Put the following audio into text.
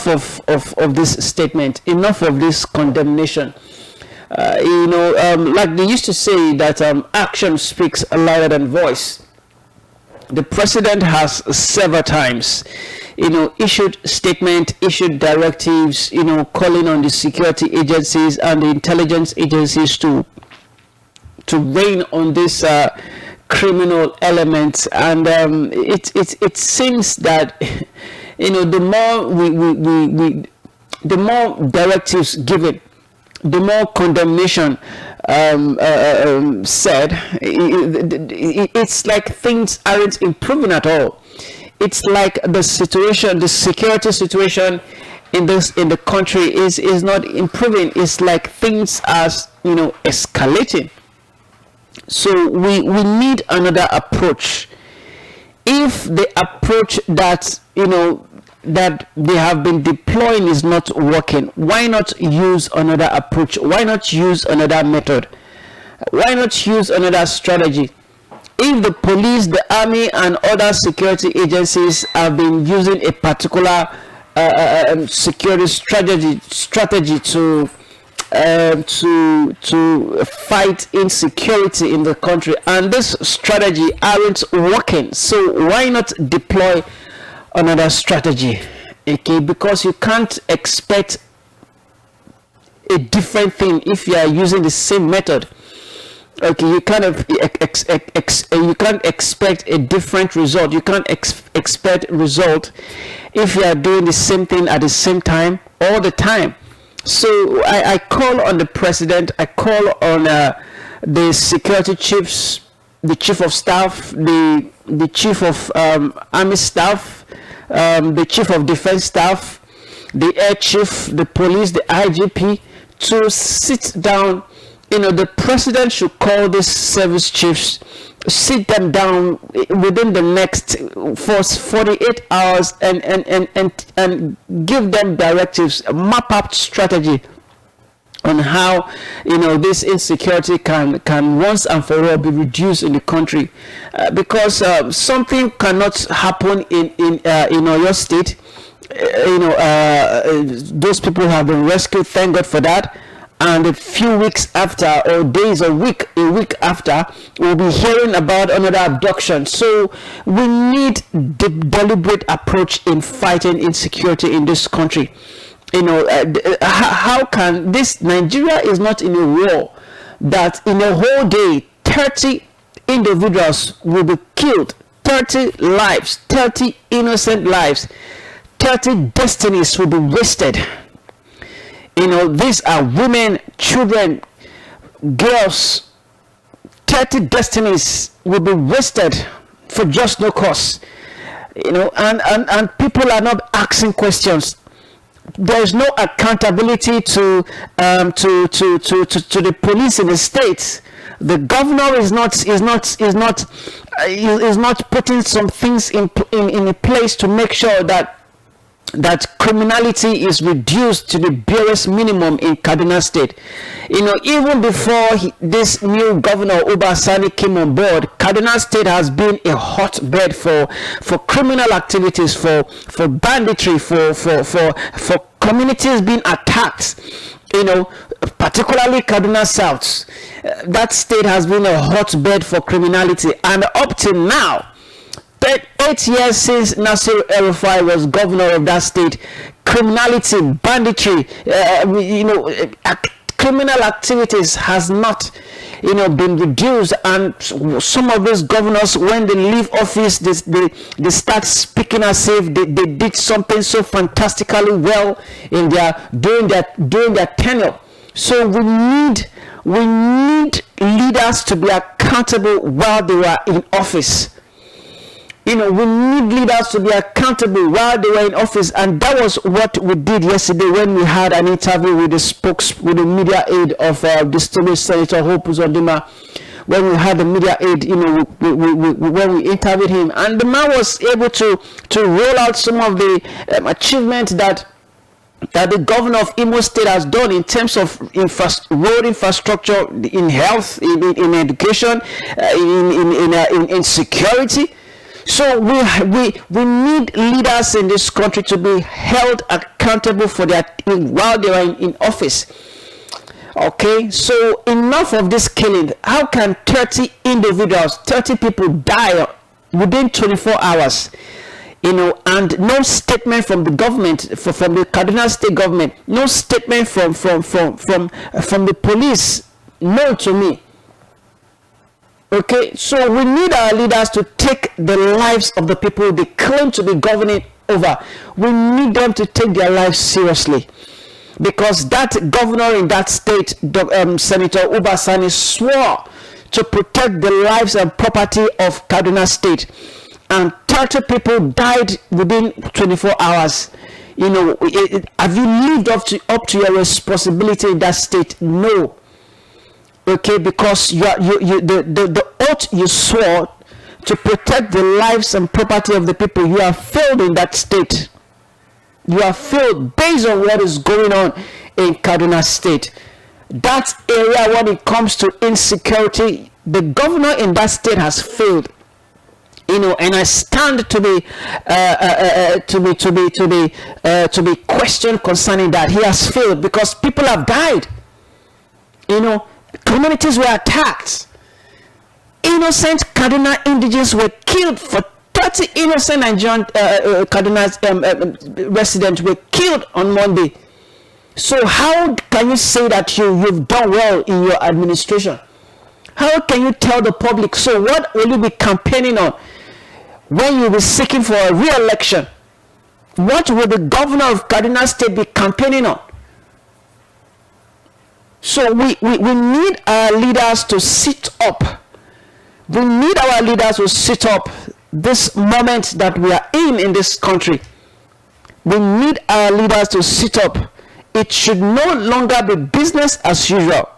of this statement, enough of this condemnation. Like they used to say that action speaks louder than voice. The president has several times, issued statement, issued directives, calling on the security agencies and the intelligence agencies to rein on this criminal elements. And it seems that the more directives given, the more condemnation said, it's like things aren't improving at all. It's like the security situation in the country is not improving. It's like things are escalating. So we need another approach. If the approach that that they have been deploying is not working, why not use another approach? Why not use another method? Why not use another strategy? If the police, the army, and other security agencies have been using a particular security strategy to fight insecurity in the country, and this strategy aren't working, so why not deploy another strategy? Okay, because you can't expect a different thing if you are using the same method. Okay, you can't expect a different result. You can't expect result if you are doing the same thing at the same time all the time. So I call on the president, I call on the security chiefs, the chief of staff, the chief of army staff, the chief of defense staff, the air chief, the police, the IGP, to sit down. The president should call these service chiefs, sit them down within the next 48 hours and give them directives, map out strategy on how this insecurity can once and for all be reduced in the country, because something cannot happen in your state. Those people have been rescued, thank God for that. And a few weeks after, or days, a week after, we'll be hearing about another abduction. So we need the deliberate approach in fighting insecurity in this country. How can this? Nigeria is not in a war that in a whole day 30 individuals will be killed, 30 lives, 30 innocent lives, 30 destinies will be wasted. These are women, children, girls. 30 destinies will be wasted for just no cause. And people are not asking questions. There is no accountability to the police in the states. The governor is not putting some things in a place to make sure that criminality is reduced to the barest minimum in Kaduna State. Even before this new governor Uba Sani came on board, Kaduna State has been a hotbed for criminal activities, for banditry, for communities being attacked. Particularly Kaduna South. That state has been a hotbed for criminality, and up till now, 8 years since Nasir El-Rufai was governor of that state, criminality, banditry, criminal activities has not, been reduced. And some of those governors, when they leave office, they start speaking as if they did something so fantastically well in during their tenure. So we need leaders to be accountable while they were in office. We need leaders to be accountable while they were in office, and that was what we did yesterday when we had an interview with the media aide of distinguished Senator Hope Uzodinma. When we had the media aide, when we interviewed him, and the man was able to roll out some of the achievements that the governor of Imo State has done in terms of road infrastructure, in health, in education, in security. So we need leaders in this country to be held accountable for their while they are in office. Okay, so enough of this killing. How can 30 individuals, 30 people die within 24 hours? And no statement from the government, from the Kaduna state government, no statement from the police. No to me. Okay, so we need our leaders to take the lives of the people they claim to be governing over. We need them to take their lives seriously, because that governor in that state, Senator Uba Sani, swore to protect the lives and property of Kaduna state, and 30 people died within 24 hours. Have you lived up to your responsibility in that state? No. Okay, because the oath you swore to protect the lives and property of the people, you have failed in that state. You have failed based on what is going on in Kaduna state. That area, when it comes to insecurity, the governor in that state has failed. And I stand to be questioned concerning that. He has failed because people have died. Communities were attacked. Innocent Kaduna indigenes were killed. For 30 innocent Nigerian Kaduna residents were killed on Monday. So how can you say that you've done well in your administration? How can you tell the public? So what will you be campaigning on when you'll be seeking for a re-election? What will the governor of Kaduna state be campaigning on? So we need our leaders to sit up. We need our leaders to sit up this moment that we are in this country. We need our leaders to sit up. It should no longer be business as usual.